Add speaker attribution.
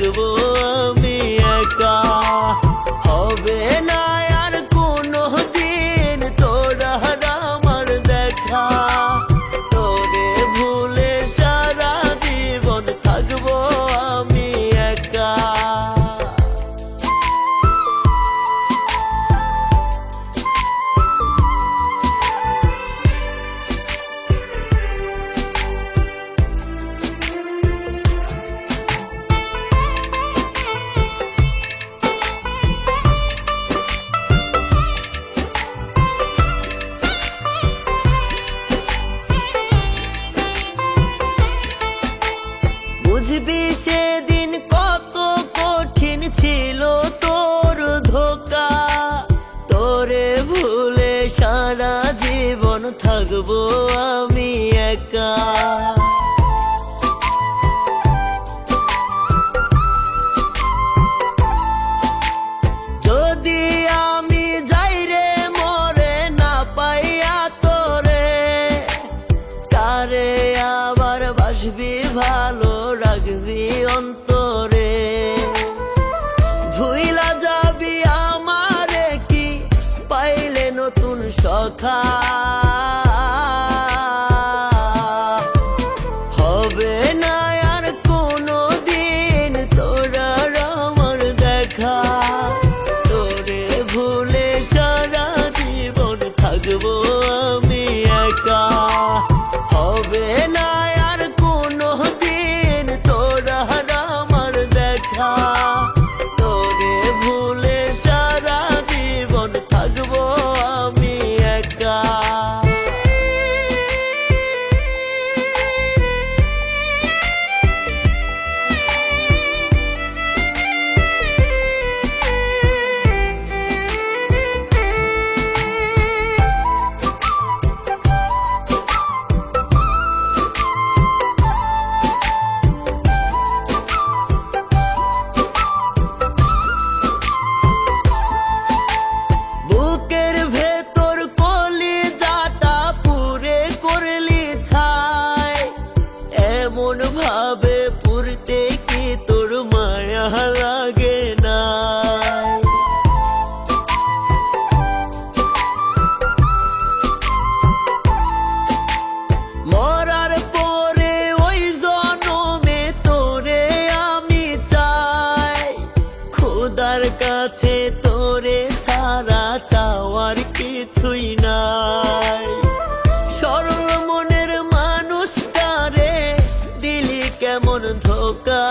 Speaker 1: থাকবো আমি একা। হবে না আর কোনো দিন তোরা আমার দেখা, তোরে ভুলে সারা জীবন থাকবো আমি একা। বুঝবি সেদিন কত কঠিন ছিল তোর ধোঁকা, তোরে ভুলে সারা জীবন থাকবো আমি একা। যদি আমি যাই রে মরে না পাইয়া তোরে, কারে আবার বাসবি ভালো রাখবি অন্তরে। ভুইলা যাবি আমারে কি পাইলে নতুন সখা, হবে না আর কোনো দিন তোরা আমার দেখা, তোরে ভুলে সারা জীবন থাকবো আমি একা। হবে না আর কোনো দিন তোরা আমার দেখা, তোরে ভুলে সারা জীবন থাকবো আমি একা। বুকের ভেতর কলিজাটা পুরে করলি ছাই, এমন ভাবে পুরতে কি তোর মায়া লাগে নাই। মরার পরে ওই জনমে তোরে আমি চাই, খোদার কাছে তোরে ছাড়া চাওয়ার কিছুই নাই। সরল মনের মানুষটারে দিলি কেমন ধোঁকা,